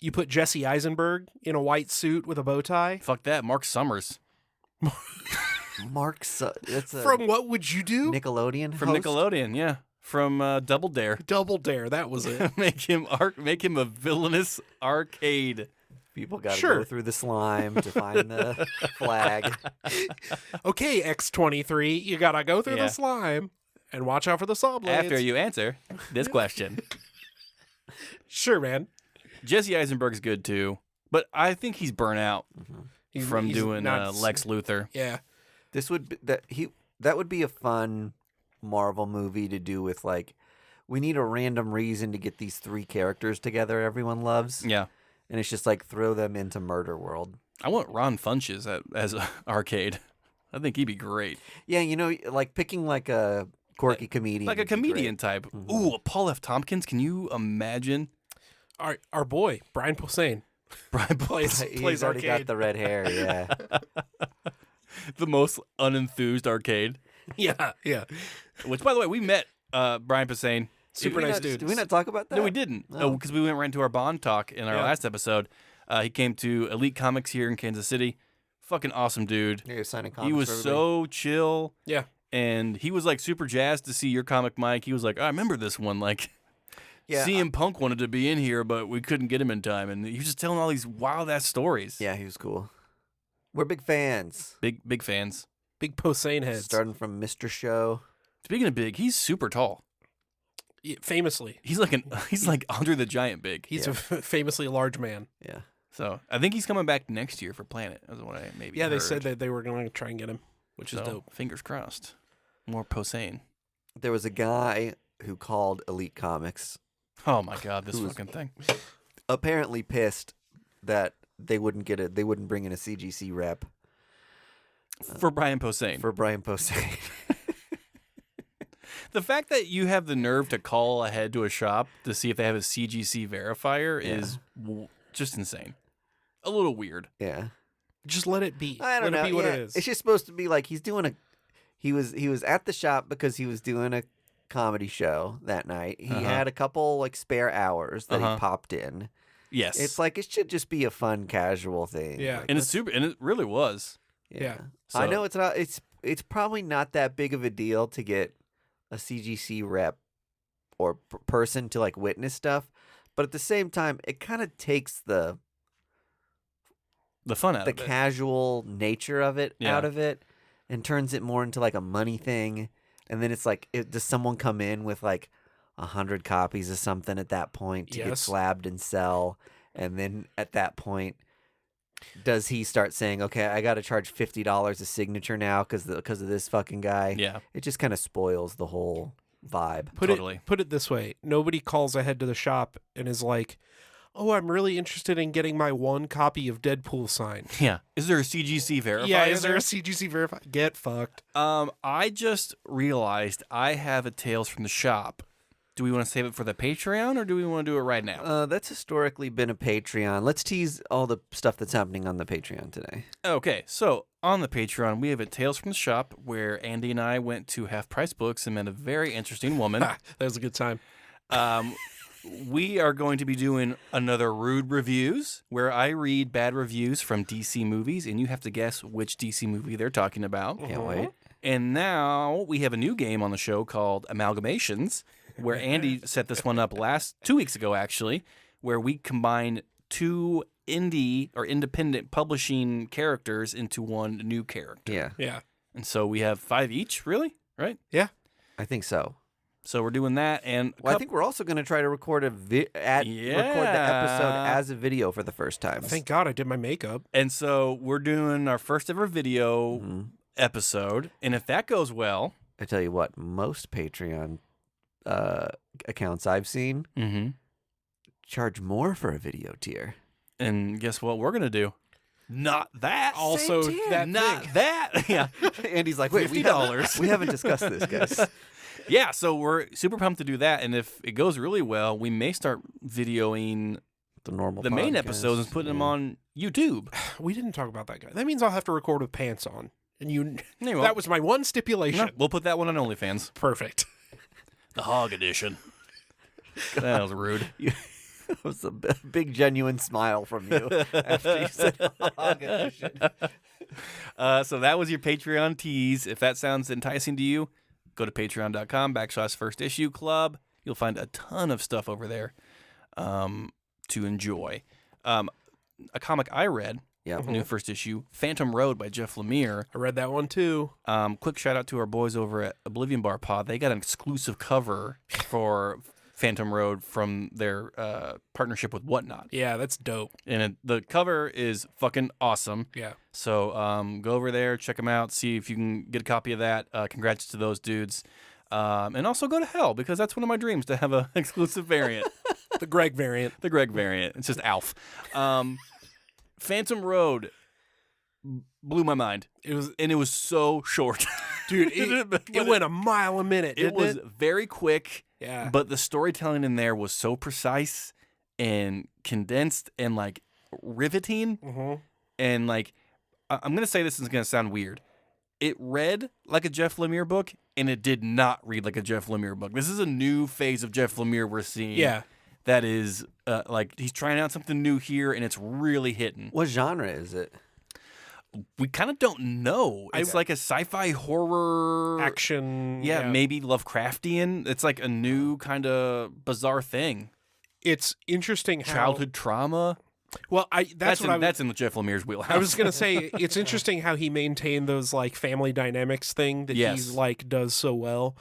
you put Jesse Eisenberg in a white suit with a bow tie. Fuck that. Mark Summers That's a From What Would You Do? Nickelodeon from host? Nickelodeon. Yeah. From Double Dare. Double Dare, that was it. make him a villainous arcade. People got to Sure. go through the slime to find the flag. Okay, X-23, you gotta go through Yeah. the slime and watch out for the saw blades. After you answer this question, Sure, man. Jesse Eisenberg's good too, but I think he's burnt out from He's doing not- Lex Luthor. Yeah. This would be, that would be a fun Marvel movie to do with like we need a random reason to get these three characters together everyone loves. Yeah. And it's just like throw them into Murderworld. I want Ron Funches as a arcade. I think he'd be great. Yeah, you know, like picking like a quirky comedian. Like a would be comedian great. type. Mhm. Ooh, a Paul F. Tompkins. Can you imagine? Our boy, Brian Posehn, Brian plays He's already arcade. got the red hair, yeah. the most unenthused arcade. Yeah, yeah. Which, by the way, we met Brian Posehn. Super Did we nice not- dude. Did we not talk about that? No, we didn't. Oh. Because we went right into our Bond talk in our Yeah. last episode. He came to Elite Comics here in Kansas City. Fucking awesome dude. Yeah, he was signing comics He was for everybody. so chill. Yeah. And he was like super jazzed to see your comic, Mike. He was like, I remember this one. Like, Yeah, CM Punk wanted to be in here, but we couldn't get him in time. And he was just telling all these wild ass stories. Yeah, he was cool. We're big fans. Big fans. Big Posehn heads. Starting from Mr. Show. Speaking of big, he's super tall. Yeah, famously. He's like Andre the Giant big. He's Yeah. a famously large man. Yeah. So I think he's coming back next year for Planet. That's what I maybe Yeah, they heard. said that they were going to try and get him, which is So, dope. Fingers crossed. More Posehn. There was a guy who called Elite Comics Oh my God, this Who was- fucking thing. apparently pissed that they wouldn't bring in a CGC rep For Brian Posehn. for Brian Posehn. The fact that you have the nerve to call ahead to a shop to see if they have a CGC verifier Yeah. is just insane. A little weird. Yeah. Just let it be. I don't let know. it be what yeah, it is. It's just supposed to be like he was at the shop because he was doing a comedy show that night. He Uh-huh. had a couple like spare hours that Uh-huh. he popped in. Yes. It's like it should just be a fun casual thing. Yeah. Like, and it really was. Yeah. I So- know it's not it's probably not that big of a deal to get a CGC rep or person to like witness stuff, but at the same time it kind of takes the The fun out of it. casual nature of it Yeah. out of it and turns it more into like a money thing. And then it's like, does someone come in with like 100 copies of something at that point to get Yes. slabbed and sell? And then at that point, does he start saying, okay, I got to charge $50 a signature now because of this fucking guy? Yeah. It just kind of spoils the whole vibe. Totally. Put it this way. Nobody calls ahead to the shop and is like, oh, I'm really interested in getting my one copy of Deadpool signed. Yeah. Is there a CGC verifier? Yeah, is there a CGC verify? Get fucked. I just realized I have a Tales from the Shop. Do we want to save it for the Patreon or do we want to do it right now? That's historically been a Patreon. Let's tease all the stuff that's happening on the Patreon today. Okay, so on the Patreon, we have a Tales from the Shop where Andy and I went to Half Price Books and met a very interesting woman. That was a good time. We are going to be doing another Rude Reviews where I read bad reviews from DC movies and you have to guess which DC movie they're talking about. Can't wait. And now we have a new game on the show called Amalgamations, where Andy set this one up 2 weeks ago, actually, where we combine two indie or independent publishing characters into one new character. Yeah, Yeah. And so we have 5 each, really? Right? I think so. So we're doing that, and Well, I think we're also going to try to record record the episode as a video for the first time. Thank God I did my makeup. And so we're doing our first ever video episode, and if that goes well, I tell you what, most Patreon accounts I've seen charge more for a video tier. And guess what we're gonna do? Not that. Also, not that. Yeah. Andy's like, wait, $50. we haven't discussed this, guys. Yeah, so we're super pumped to do that, and if it goes really well, we may start videoing The main podcast. episodes and putting them on YouTube. We didn't talk about that guy. That means I'll have to record with pants on. And You that won't. was my one stipulation. No, we'll put that one on OnlyFans. Perfect. The Hog Edition. That was rude. It was a big genuine smile from you after you said hog edition. So that was your Patreon tease. If that sounds enticing to you, go to patreon.com/First Issue Club. You'll find a ton of stuff over there to enjoy. A comic I read, new first issue, Phantom Road by Jeff Lemire. I read that one too. Quick shout out to our boys over at Oblivion Bar Pod. They got an exclusive cover for Phantom Road from their partnership with Whatnot. Yeah, that's dope. And the cover is fucking awesome. Yeah. So go over there, check them out, see if you can get a copy of that. Congrats to those dudes. And also go to hell, because that's one of my dreams, to have an exclusive variant. The Greg variant. The Greg variant. It's just Alf. Phantom Road blew my mind. It was so short. Dude, it went a mile a minute, It was very quick. Yeah. But the storytelling in there was so precise and condensed and like riveting. And like, I'm going to say this is going to sound weird. It read like a Jeff Lemire book, and it did not read like a Jeff Lemire book. This is a new phase of Jeff Lemire we're seeing. Yeah. That is like, he's trying out something new here, and it's really hitting. What genre is it? We kind of don't know. It's like a sci-fi horror Action. Yeah, maybe Lovecraftian. It's like a new kind of bizarre thing. It's interesting how Childhood trauma. Well, that's in the Jeff Lemire's wheelhouse. I was gonna say it's interesting how he maintained those like family dynamics thing that he like does so well,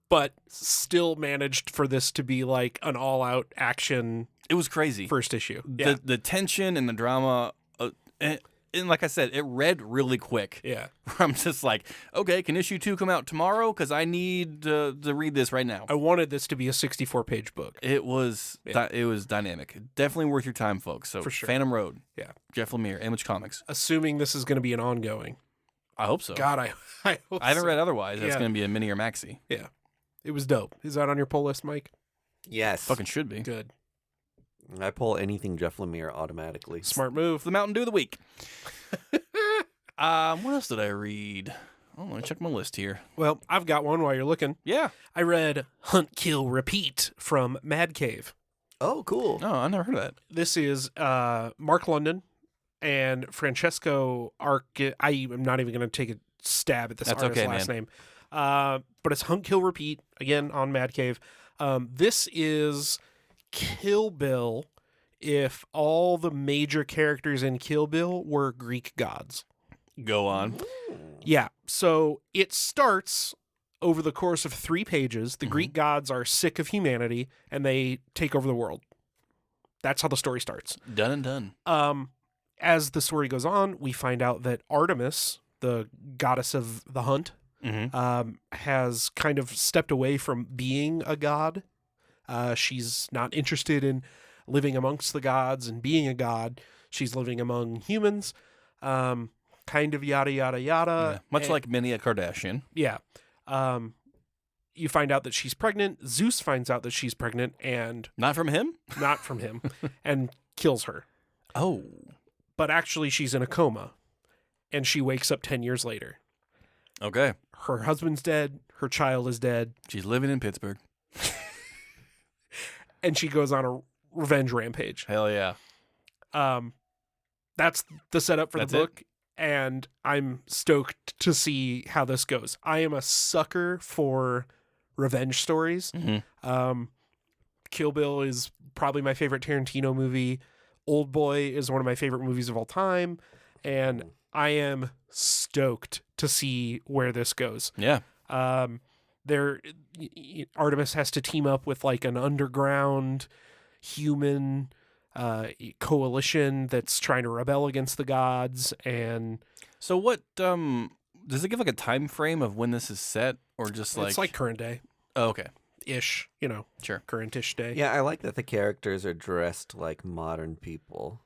but still managed for this to be like an all-out action. It was crazy. First issue. The tension and the drama. And like I said, it read really quick. Yeah. I'm just like, okay, can issue 2 come out tomorrow? Because I need to read this right now. I wanted this to be a 64-page book. It was it was dynamic. Definitely worth your time, folks. So for sure. Phantom Road. Yeah. Jeff Lemire, Image Comics. Assuming this is going to be an ongoing. I hope so. God, I hope I haven't so. read otherwise. It's going to be a mini or maxi. Yeah. It was dope. Is that on your pull list, Mike? Yes. Fucking should be. Good. I pull anything Jeff Lemire automatically. Smart move. The Mountain Dew of the week. What else did I read? Oh, let me check my list here. Well, I've got one while you're looking. Yeah. I read Hunt, Kill, Repeat from Mad Cave. Oh, cool. Oh, I never heard of that. This is Mark London and Francesco I am not even going to take a stab at this artist's last name. But it's Hunt, Kill, Repeat, again on Mad Cave. This is Kill Bill if all the major characters in Kill Bill were Greek gods. Go on. Yeah. So it starts over the course of 3 pages. The Greek gods are sick of humanity and they take over the world. That's how the story starts. Done and done. As the story goes on, we find out that Artemis, the goddess of the hunt, has kind of stepped away from being a god. She's not interested in living amongst the gods and being a god. She's living among humans. Kind of yada, yada, yada. Yeah. Much like many a Kardashian. Yeah. You find out that she's pregnant. Zeus finds out that she's pregnant and... Not from him? Not from him. And kills her. Oh. But actually she's in a coma. And she wakes up 10 years later. Okay. Her husband's dead. Her child is dead. She's living in Pittsburgh. And she goes on a revenge rampage. Hell yeah. That's the setup for That's the book. And I'm stoked to see how this goes. I am a sucker for revenge stories. Kill Bill is probably my favorite Tarantino movie. Old Boy is one of my favorite movies of all time. And I am stoked to see where this goes. Yeah. Artemis has to team up with like an underground human coalition that's trying to rebel against the gods. And So what does it give like a time frame of when this is set, or just like it's like current day Oh, okay, ish, sure. current-ish day. Yeah, I like that the characters are dressed like modern people,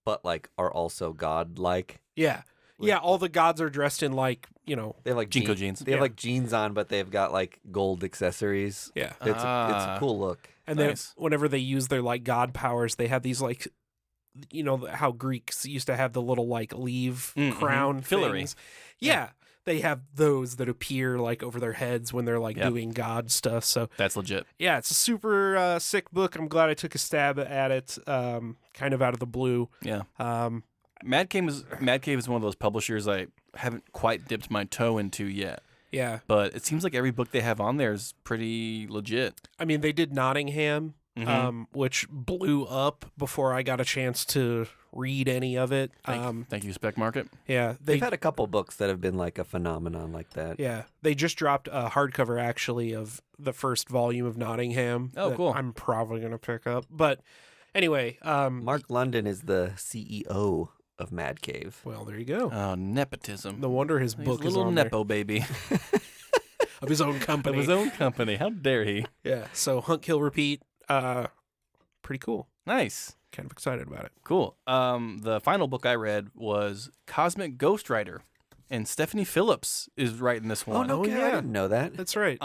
but like are also god-like. Yeah. Yeah, all the gods are dressed in like, They have like Jinko jeans. They have Yeah. like jeans on, but they've got like gold accessories. yeah. It's a cool look. And Nice. then whenever they use their like god powers, they have these like, how Greeks used to have the little like leaf crown Fillery. things. Yeah, they have those that appear like over their heads when they're like Yep. doing god stuff. So That's legit. yeah, it's a super sick book. I'm glad I took a stab at it, kind of out of the blue. Yeah. Um, Mad Cave is one of those publishers I haven't quite dipped my toe into yet. yeah, But it seems like every book they have on there is pretty legit. I mean they did Nottingham, Mhm. which blew up before I got a chance to read any of it. Thank you, Spec Market. Yeah, They've had a couple books that have been like a phenomenon like that. Yeah, they just dropped a hardcover actually of the first volume of Nottingham. Oh, that cool. I'm probably gonna pick up. But anyway, Mark London is the CEO of Mad Cave. well, there you go. Oh, nepotism. No wonder his He's book a is little on nepo baby there of his own of company. his own company. How dare he? Yeah. So Hunt, Kill, Repeat. Pretty cool. Nice. Kind of excited about it. Cool. The final book I read was Cosmic Ghostwriter, and Stephanie Phillips is writing this one. no. Okay, I yeah. didn't know that. That's right.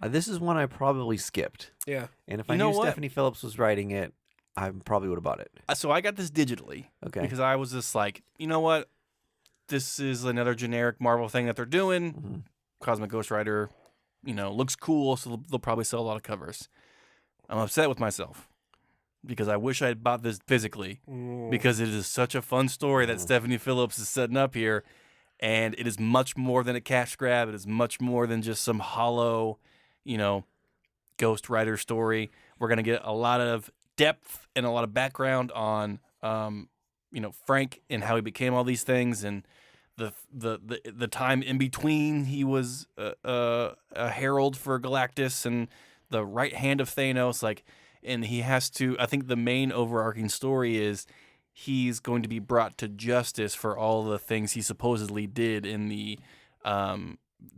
This is one I probably skipped. Yeah. And if You I know knew what? Stephanie Phillips was writing it, I probably would have bought it. So I got this digitally Okay. because I was just like, you know what? This is another generic Marvel thing that they're doing. Mhm. Cosmic Ghostwriter, looks cool, so they'll probably sell a lot of covers. I'm upset with myself because I wish I had bought this physically because it is such a fun story that Stephanie Phillips is setting up here, and it is much more than a cash grab. It is much more than just some hollow, Ghostwriter story. We're gonna get a lot of depth and a lot of background on, Frank and how he became all these things, and the time in between he was a herald for Galactus and the right hand of Thanos, and he has to. I think the main overarching story is he's going to be brought to justice for all the things he supposedly did in the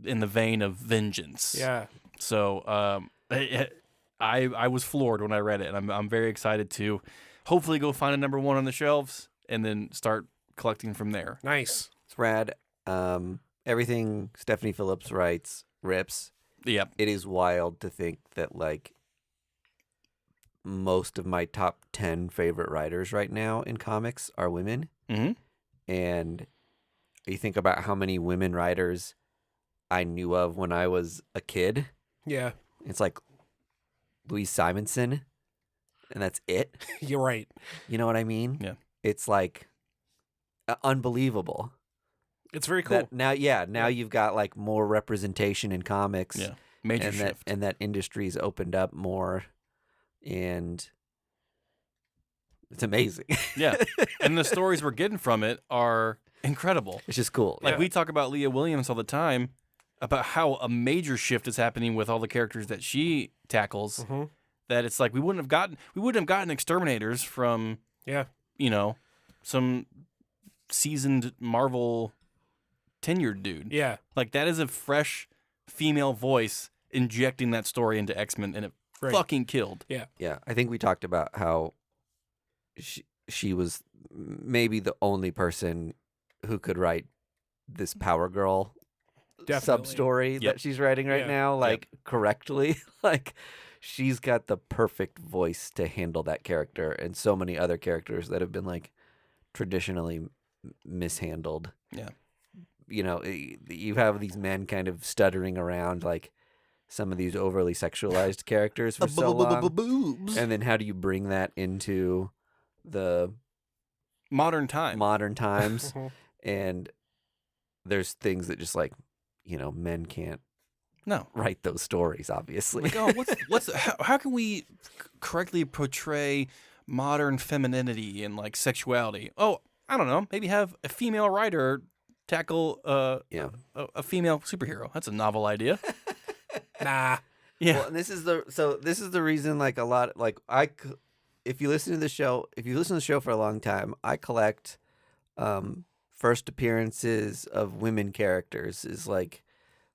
vein of vengeance. Yeah. So I was floored when I read it, and I'm very excited to hopefully go find a number one on the shelves and then start collecting from there. Nice. It's rad. Everything Stephanie Phillips writes rips. Yeah. It is wild to think that like most of my top 10 favorite writers right now in comics are women. Mm-hmm. And you think about how many women writers I knew of when I was a kid. Yeah. It's like Louise Simonson, and that's it. You're right. You know what I mean? Yeah. It's like unbelievable. It's very cool. That now you've got like more representation in comics. Yeah. Major and shift. that industry's opened up more, and it's amazing. Yeah. And the stories we're getting from it are incredible. It's just cool. Like Yeah. we talk about Leah Williams all the time about how a major shift is happening with all the characters that she tackles. Mhm. That it's like we wouldn't have gotten exterminators from Yeah. some seasoned Marvel tenured dude. Yeah. Like that is a fresh female voice injecting that story into X-Men, and it Right. fucking killed. Yeah, I think we talked about how she was maybe the only person who could write this Power Girl Definitely. sub-story Yep. that she's writing right Yeah. now, like correctly. Like she's got the perfect voice to handle that character, and so many other characters that have been like traditionally mishandled. Yeah. You have these men kind of stuttering around like some of these overly sexualized characters for so long. Boobs. And then how do you bring that into the Modern time. modern times? Mhm. And there's things that just like, men can't No. write those stories, obviously. Like, oh, how can we correctly portray modern femininity and like sexuality? Oh, I don't know. Maybe have a female writer tackle Yeah. a female superhero. That's a novel idea. Nah. Yeah. Well, and this is the reason, like, a lot, like, if you listen to the show for a long time, I collect first appearances of women characters is like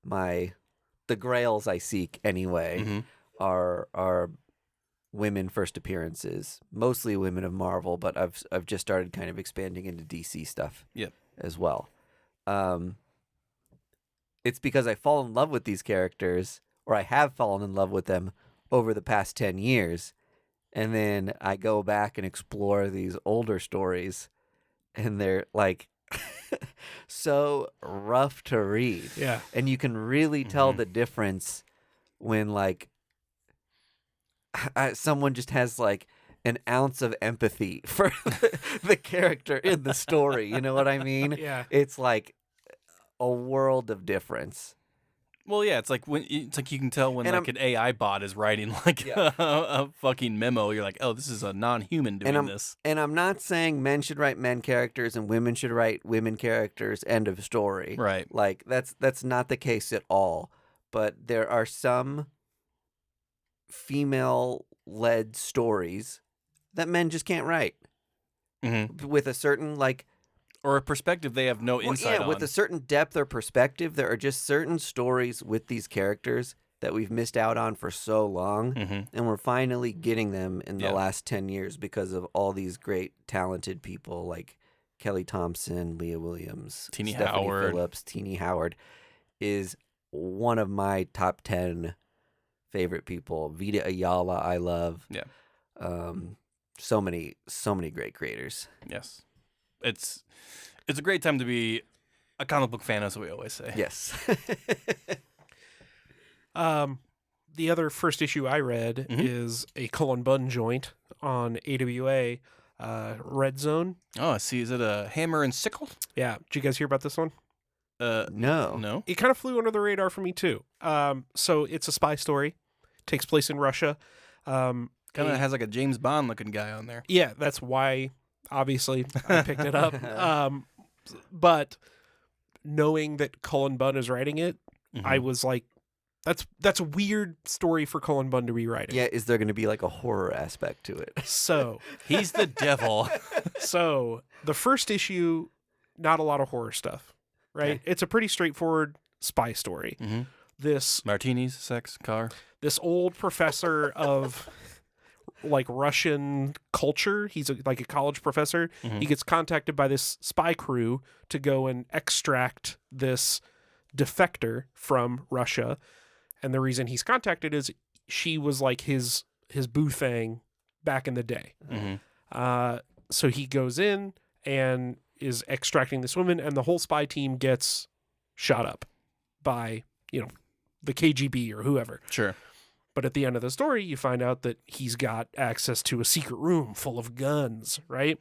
the grails I seek anyway are women first appearances, mostly women of Marvel, but I've just started kind of expanding into DC stuff as well. It's because I fall in love with these characters, or I have fallen in love with them over the past 10 years. And then I go back and explore these older stories, and they're like so rough to read. Yeah. And you can really tell the difference when, like, someone just has, like, an ounce of empathy for the character in the story. You know what I mean? Yeah. It's like a world of difference. Well, yeah, it's like you can tell when an AI bot is writing like a fucking memo. You're like, oh, this is a non-human doing this. And I'm not saying men should write men characters and women should write women characters. End of story. Right. Like that's not the case at all. But there are some female-led stories that men just can't write with a certain, like, or a perspective they have no insight on. With a certain depth or perspective. There are just certain stories with these characters that we've missed out on for so long, and we're finally getting them in the last 10 years because of all these great, talented people like Kelly Thompson, Leah Williams, Teenie Stephanie Howard. Phillips. Teenie Howard is one of my top 10 favorite people. Vita Ayala, I love. Yeah. So many great creators. Yes. It's a great time to be a comic book fan, as we always say. Yes. The other first issue I read is a Cullen Bunn joint on AWA, Red Zone. Oh, I see. Is it a Hammer and Sickle? Yeah. Did you guys hear about this one? No. It kind of flew under the radar for me too. So it's a spy story. Takes place in Russia. Kind of has like a James Bond looking guy on there. Yeah, that's why, obviously, I picked it up. But knowing that Cullen Bunn is writing it, I was like, that's a weird story for Cullen Bunn to be writing. Yeah, is there going to be like a horror aspect to it? So he's the devil. So the first issue, not a lot of horror stuff, right? Okay. It's a pretty straightforward spy story. This martinis, sex, car. This old professor of like Russian culture. He's like a college professor. He gets contacted by this spy crew to go and extract this defector from Russia. And the reason he's contacted is she was like his boo thing back in the day. So he goes in and is extracting this woman, and the whole spy team gets shot up by, the KGB or whoever. Sure. But at the end of the story, you find out that he's got access to a secret room full of guns, right?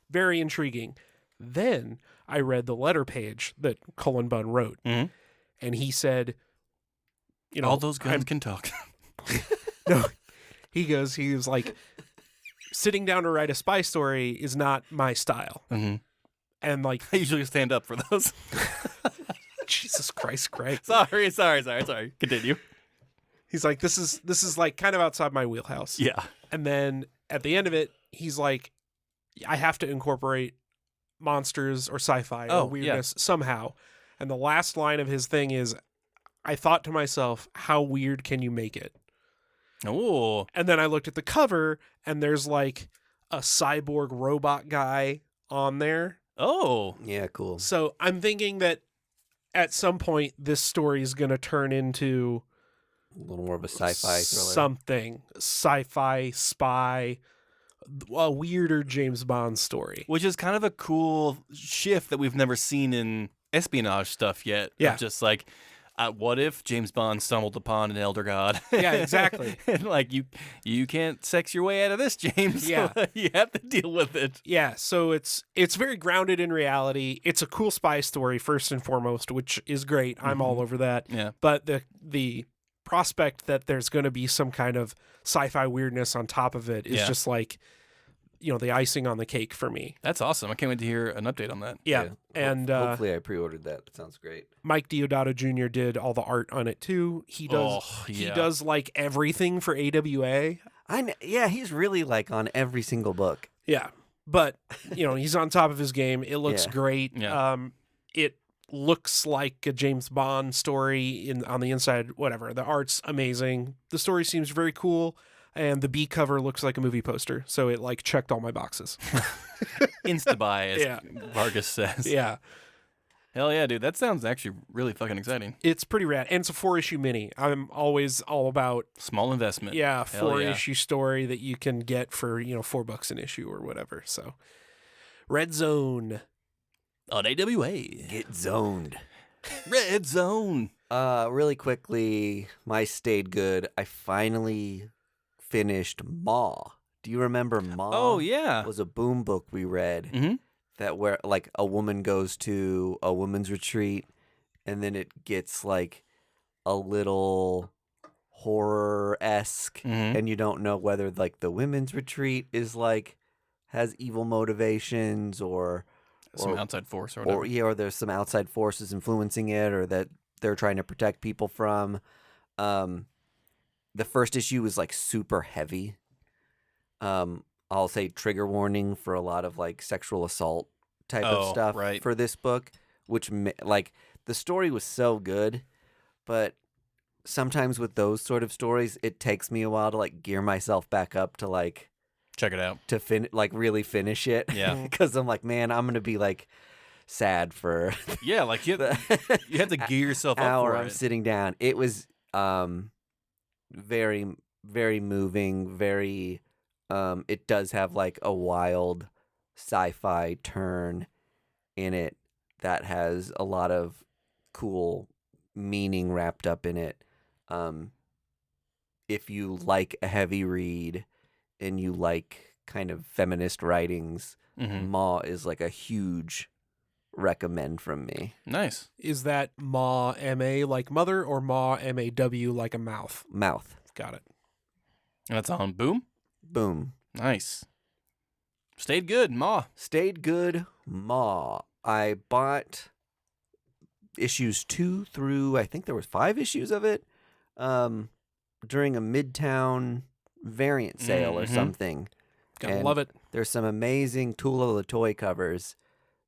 Very intriguing. Then I read the letter page that Cullen Bunn wrote, and he said, all those guns can talk. No, he was like, sitting down to write a spy story is not my style. And like, I usually stand up for those. Jesus Christ, Craig. Sorry. Continue. He's like, this is like kind of outside my wheelhouse. Yeah. And then at the end of it, he's like, I have to incorporate monsters or sci-fi or weirdness somehow. And the last line of his thing is, I thought to myself, how weird can you make it? Oh. And then I looked at the cover, and there's like a cyborg robot guy on there. Oh. Yeah, cool. So I'm thinking that at some point this story is going to turn into a little more of a sci-fi thriller. Something. Sci-fi, spy, a weirder James Bond story. Which is kind of a cool shift that we've never seen in espionage stuff yet. Yeah. Just like, what if James Bond stumbled upon an elder god? Yeah, exactly. And like, you can't sex your way out of this, James. Yeah. You have to deal with it. Yeah, so it's very grounded in reality. It's a cool spy story, first and foremost, which is great. I'm all over that. Yeah. But the prospect that there's going to be some kind of sci-fi weirdness on top of it is just like, the icing on the cake for me. That's awesome. I can't wait to hear an update on that. Yeah. And hopefully I pre-ordered that. That sounds great. Mike Deodato Jr. did all the art on it too. He does he does like everything for AWA. Yeah, he's really like on every single book. Yeah. But, he's on top of his game. It looks great. Yeah. It looks like a James Bond story on the inside, whatever. The art's amazing. The story seems very cool. And the B cover looks like a movie poster. So it like checked all my boxes. Insta-buy, as Vargas says. Yeah. Hell yeah, dude. That sounds actually really fucking exciting. It's pretty rad. And it's a 4-issue mini. I'm always all about small investment. Yeah, 4-issue story that you can get for, $4 an issue or whatever. So Red Zone. On AWA. Get zoned. Red Zone. Really quickly, my stayed good. I finally finished Ma. Do you remember Ma? Oh, yeah. It was a boom book we read. Mm-hmm. That where like a woman goes to a women's retreat and then it gets like a little horror-esque and you don't know whether like the women's retreat is like has evil motivations or some outside force or whatever. Or there's some outside forces influencing it or that they're trying to protect people from. The first issue was like super heavy. I'll say trigger warning for a lot of like sexual assault type of stuff for this book, which like the story was so good, but sometimes with those sort of stories, it takes me a while to like gear myself back up to like check it out to really finish it. Yeah, because I'm like, man, I'm gonna be like sad for like you have to gear yourself up hour for I'm it. sitting down. It was very, very moving. Very. It does have like a wild sci-fi turn in it that has a lot of cool meaning wrapped up in it. If you like a heavy read and you like kind of feminist writings, Ma is like a huge recommend from me. Nice. Is that Ma M-A like mother or Ma M-A-W like a mouth? Mouth. Got it. And that's on Boom? Boom. Nice. Stayed good, Ma. Stayed good, Ma. I bought issues 2 through, I think there was 5 issues of it, during a Midtown variant sale or something. Gotta love it. There's some amazing Tula the Toy covers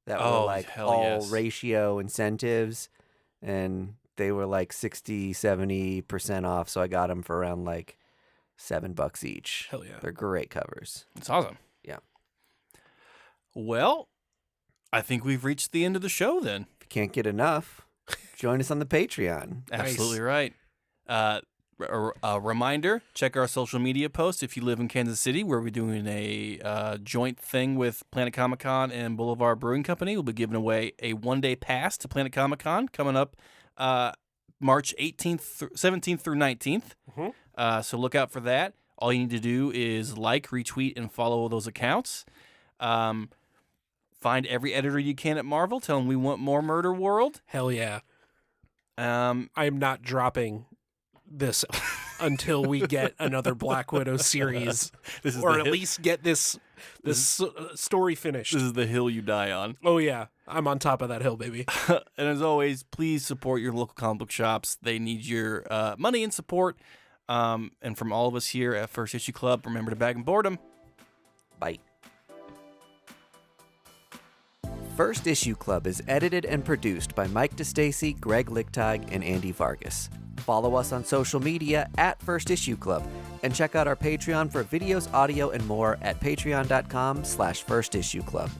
that were like all ratio incentives, and they were like 60-70% off, so I got them for around like $7 each. Hell yeah. They're great covers. It's awesome. Yeah. Well, I think we've reached the end of the show then. If you can't get enough, join us on the Patreon. Absolutely right. A reminder, check our social media posts if you live in Kansas City, where we're doing a joint thing with Planet Comicon and Boulevard Brewing Company. We'll be giving away a one-day pass to Planet Comicon coming up March 17th through 19th. So look out for that. All you need to do is like, retweet, and follow those accounts. Find every editor you can at Marvel. Tell them we want more Murderworld. Hell yeah. I'm not dropping this until we get another Black Widow series, or at least get this story finished. This is the hill you die on. Oh yeah, I'm on top of that hill, baby. And as always, please support your local comic book shops. They need your money and support. And from all of us here at First Issue Club, remember to bag and board them. Bye. First Issue Club is edited and produced by Mike DeStacy, Greg Lichtag, and Andy Vargas. Follow us on social media at First Issue Club, and check out our Patreon for videos, audio, and more at patreon.com/firstissueclub.